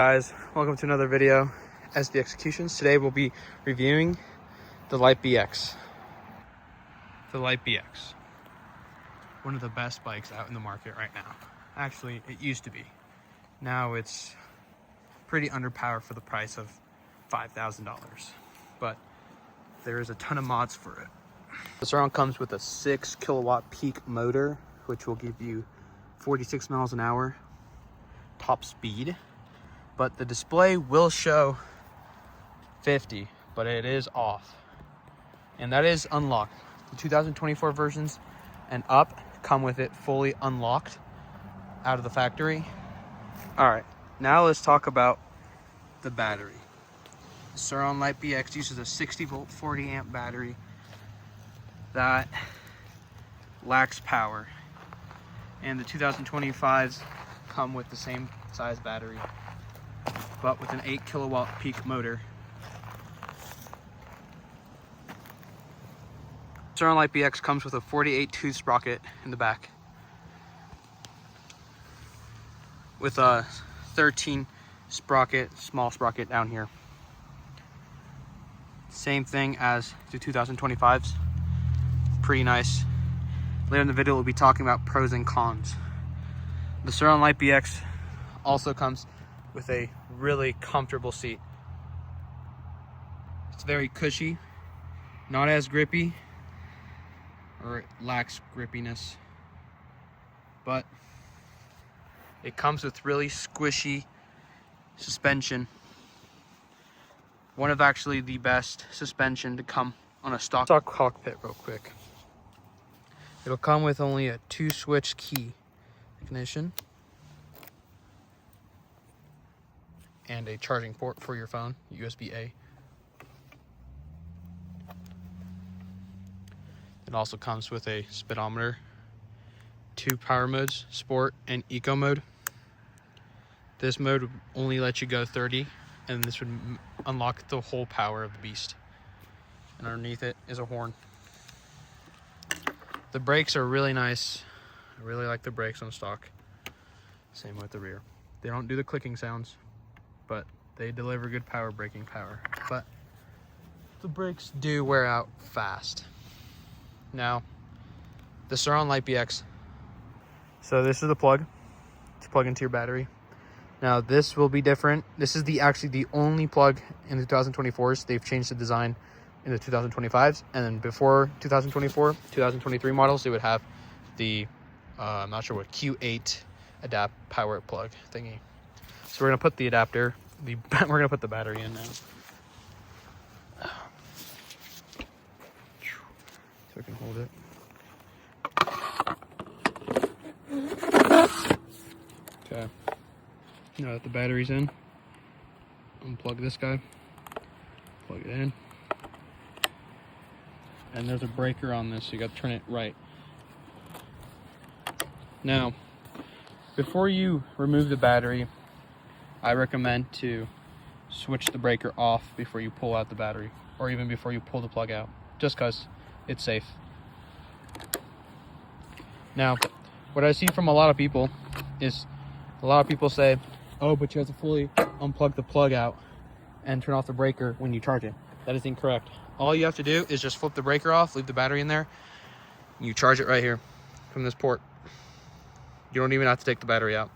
Guys, welcome to another video, SB Executions. Today we'll be reviewing the LBX. The LBX, one of the best bikes out in the market right now. Actually, it used to be. Now it's pretty underpowered for the price of $5,000, but there is a ton of mods for it. The Surron comes with a 6 kilowatt peak motor, which will give you 46 miles an hour top speed. But the display will show 50, but it is off. And that is unlocked. The 2024 versions and up come with it fully unlocked out of the factory. All right, now let's talk about the battery. The Surron LBX uses a 60 volt 40 amp battery that lacks power. And the 2025s come with the same size battery, but with an 8 kilowatt peak motor. Surron LBX comes with a 48 tooth sprocket in the back with a 13 sprocket, small sprocket down here. Same thing as the 2025s. Pretty nice. Later in the video we'll be talking about pros and cons. The Surron LBX also comes with a really comfortable seat. It's very cushy, not as grippy, or it lacks grippiness, but it comes with really squishy suspension. One of actually the best suspension to come on a stock cockpit real quick. It'll come with only a 2-switch key ignition and a charging port for your phone, USB-A. It also comes with a speedometer, 2 power modes, sport and eco mode. This mode would only let you go 30, and this would unlock the whole power of the beast. And underneath it is a horn. The brakes are really nice. I really like the brakes on stock. Same with the rear. They don't do the clicking sounds, but they deliver good power braking power. But the brakes do wear out fast. Now, the Surron LBX. So this is the plug to plug into your battery. Now this will be different. This is actually the only plug in the 2024s. They've changed the design in the 2025s, and then before 2024, 2023 models, they would have the I'm not sure what, Q8 adapt power plug thingy. So we're gonna put the adapter, we're gonna put the battery in now. So I can hold it. Okay. Now that the battery's in, unplug this guy, plug it in. And there's a breaker on this, so you gotta turn it right. Now, before you remove the battery, I recommend to switch the breaker off before you pull out the battery, or even before you pull the plug out, just because it's safe. Now, what I see from a lot of people is, a lot of people say, oh, but you have to fully unplug the plug out and turn off the breaker when you charge it. That is incorrect. All you have to do is just flip the breaker off, leave the battery in there, and you charge it right here from this port. You don't even have to take the battery out.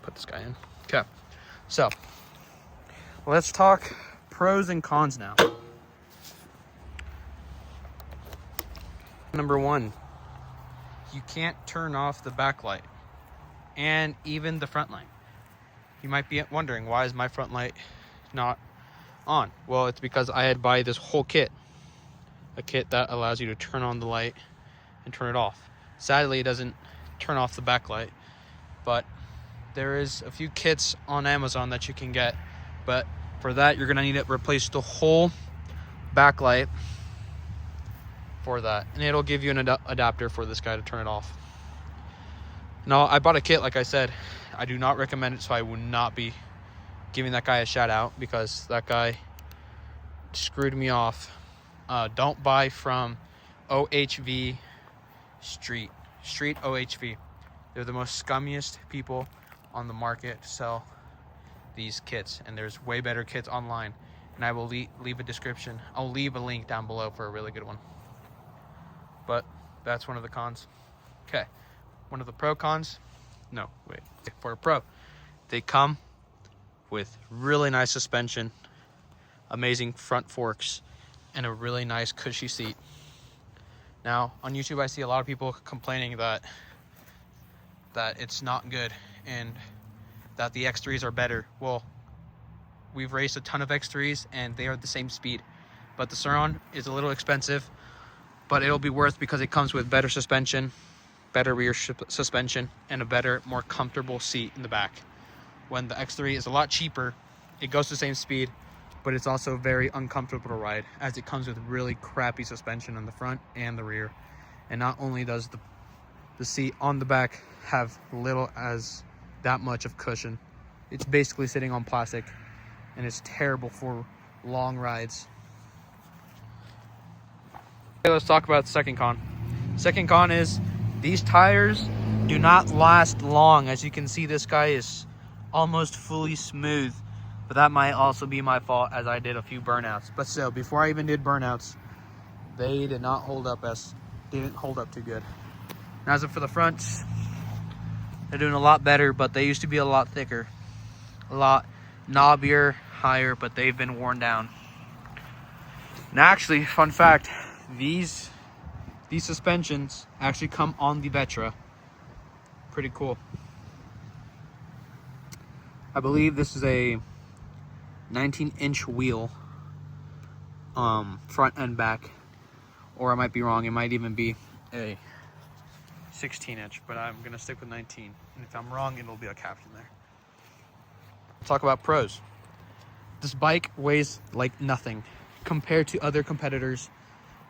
Put this guy in. Okay, so let's talk pros and cons now. Number 1, you can't turn off the backlight and even the front light. You might be wondering, why is my front light not on? Well, it's because I had to buy this whole kit, a kit that allows you to turn on the light and turn it off. Sadly, it doesn't turn off the backlight, but there is a few kits on Amazon that you can get, but for that you're gonna need to replace the whole backlight for that, and it'll give you an adapter for this guy to turn it off. Now, I bought a kit, like I said. I do not recommend it, so I would not be giving that guy a shout out, because that guy screwed me off. Don't buy from OHV Street OHV. They're the most scummiest people on the market to sell these kits, and there's way better kits online, and I will leave a description. I'll leave a link down below for a really good one. But that's one of the cons. Okay, one of the pro cons. No, wait. For a pro, they come with really nice suspension, amazing front forks, and a really nice cushy seat. Now on YouTube I see a lot of people complaining that it's not good and that the X3s are better. Well, we've raced a ton of X3s and they are the same speed, but the Surron is a little expensive, but it'll be worth because it comes with better suspension, better rear suspension, and a better, more comfortable seat in the back. When the X3 is a lot cheaper, it goes the same speed, but it's also very uncomfortable to ride as it comes with really crappy suspension on the front and the rear. And not only does the seat on the back have little as that much of cushion, it's basically sitting on plastic, and it's terrible for long rides. Okay, let's talk about the second con. Second con is these tires do not last long. As you can see, this guy is almost fully smooth, but that might also be my fault as I did a few burnouts. But still, before I even did burnouts, they did not hold up didn't hold up too good. And as for the fronts, they're doing a lot better, but they used to be a lot thicker, a lot knobbier, higher, but they've been worn down. And actually, fun fact, these suspensions actually come on the Vetra. Pretty cool. I believe this is a 19-inch wheel, front and back, or I might be wrong. It might even be a 16-inch, but I'm gonna stick with 19. And if I'm wrong, it'll be a caption there. Talk about pros. This bike weighs like nothing compared to other competitors.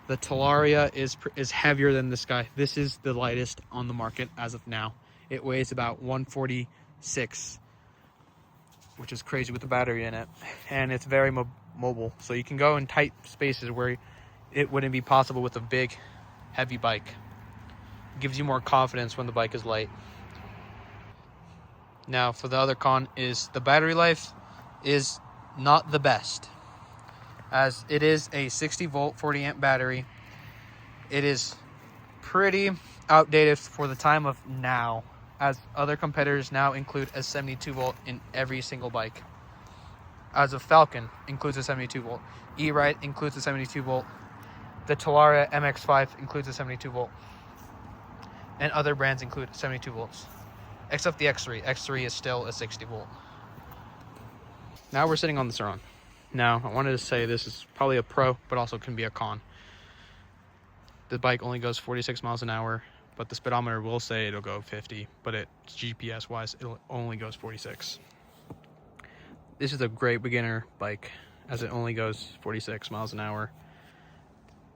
The Talaria is heavier than this guy. This is the lightest on the market as of now. It weighs about 146, which is crazy with the battery in it, and it's very mobile, so you can go in tight spaces where it wouldn't be possible with a big, heavy bike. It gives you more confidence when the bike is light. Now, for the other con is the battery life is not the best, as it is a 60-volt, 40-amp battery. It is pretty outdated for the time of now, as other competitors now include a 72-volt in every single bike. As a Falcon includes a 72-volt. E-Ride includes a 72-volt. The Talaria MX-5 includes a 72-volt. And other brands include 72 volts. Except the X3. X3 is still a 60-volt. Now we're sitting on the Surron. Now, I wanted to say this is probably a pro, but also can be a con. The bike only goes 46 miles an hour, but the speedometer will say it'll go 50, but GPS-wise, it only goes 46. This is a great beginner bike, as it only goes 46 miles an hour.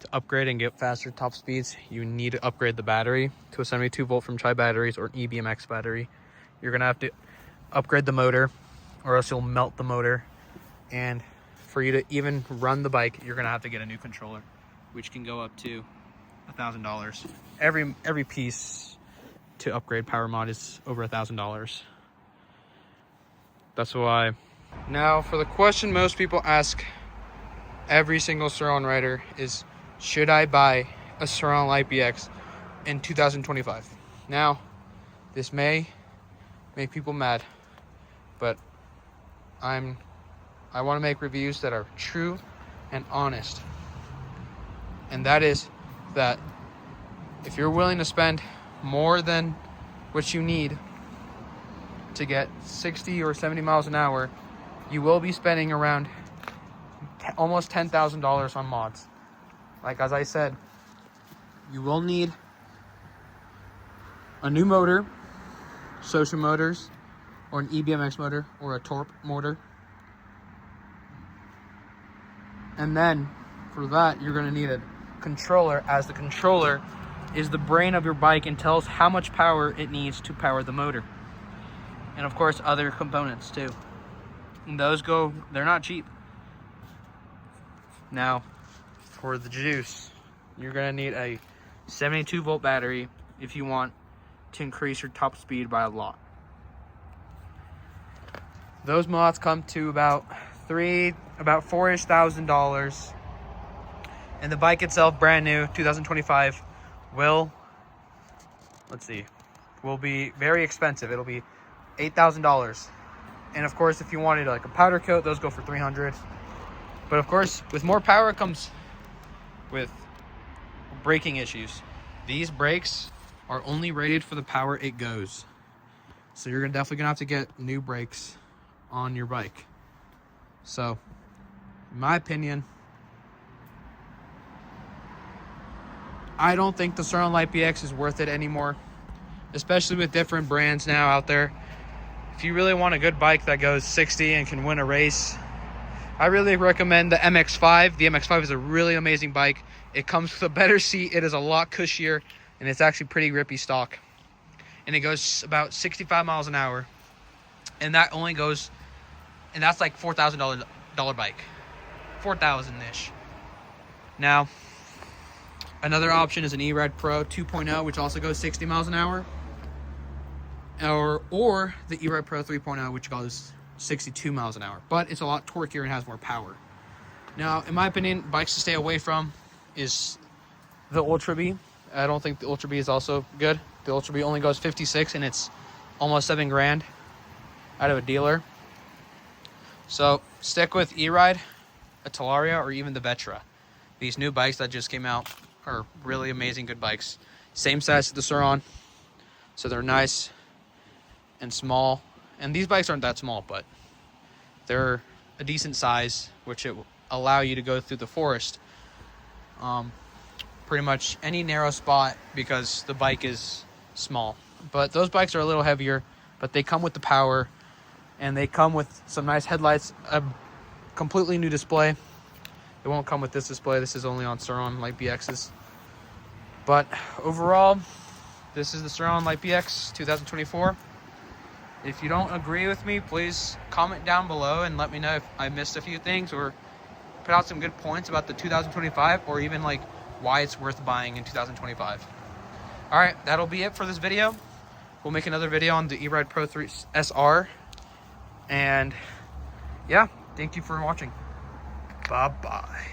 To upgrade and get faster top speeds, you need to upgrade the battery to a 72-volt from Tri Batteries or an EBMX battery. You're going to have to upgrade the motor, or else you'll melt the motor. And for you to even run the bike, you're going to have to get a new controller, which can go up to $1,000. Every piece to upgrade power mod is over $1,000. That's why. Now, for the question most people ask every single Surron rider is, should I buy a Surron LBX in 2025? Now, this may make people mad, but I want to make reviews that are true and honest. And that is that if you're willing to spend more than what you need to get 60 or 70 miles an hour, you will be spending around almost $10,000 on mods. Like, as I said, you will need a new motor, Social Motors, or an EBMX motor, or a Torp motor. And then, for that, you're going to need a controller, as the controller is the brain of your bike and tells how much power it needs to power the motor. And of course, other components too. And those they're not cheap. Now, for the juice, you're going to need a 72-volt battery if you want to increase your top speed by a lot. Those mods come to about $4,000. And the bike itself, brand new, 2025, will be very expensive. It'll be $8,000. And of course, if you wanted like a powder coat, those go for $300. But of course, with more power comes with braking issues. These brakes are only rated for the power it goes. So you're definitely gonna have to get new brakes on your bike. So, in my opinion, I don't think the Surron LBX is worth it anymore, especially with different brands now out there. If you really want a good bike that goes 60 and can win a race, I really recommend the MX-5. The MX-5 is a really amazing bike. It comes with a better seat. It is a lot cushier, and it's actually pretty grippy stock. And it goes about 65 miles an hour. And that only goes, and that's like $4,000 bike. 4,000-ish. Now, another option is an E-Ride Pro 2.0, which also goes 60 miles an hour. Or the E-Ride Pro 3.0, which goes 62 miles an hour. But it's a lot torquier and has more power. Now, in my opinion, bikes to stay away from is the Ultra B. I don't think the Ultra B is also good. The Ultra B only goes 56, and it's almost $7,000 out of a dealer. So stick with E-Ride, a Talaria, or even the Vetra. These new bikes that just came out are really amazing, good bikes. Same size as the Surron, so they're nice and small. And these bikes aren't that small, but they're a decent size, which it will allow you to go through the forest. Pretty much any narrow spot because the bike is small. But those bikes are a little heavier, but they come with the power, and they come with some nice headlights, a completely new display. It won't come with this display. This is only on Surron LBXs. But overall, this is the Surron LBX 2024. If you don't agree with me, please comment down below and let me know if I missed a few things, or put out some good points about the 2025, or even like why it's worth buying in 2025. All right, that'll be it for this video. We'll make another video on the E-Ride Pro 3 SR. And yeah, thank you for watching. Bye-bye.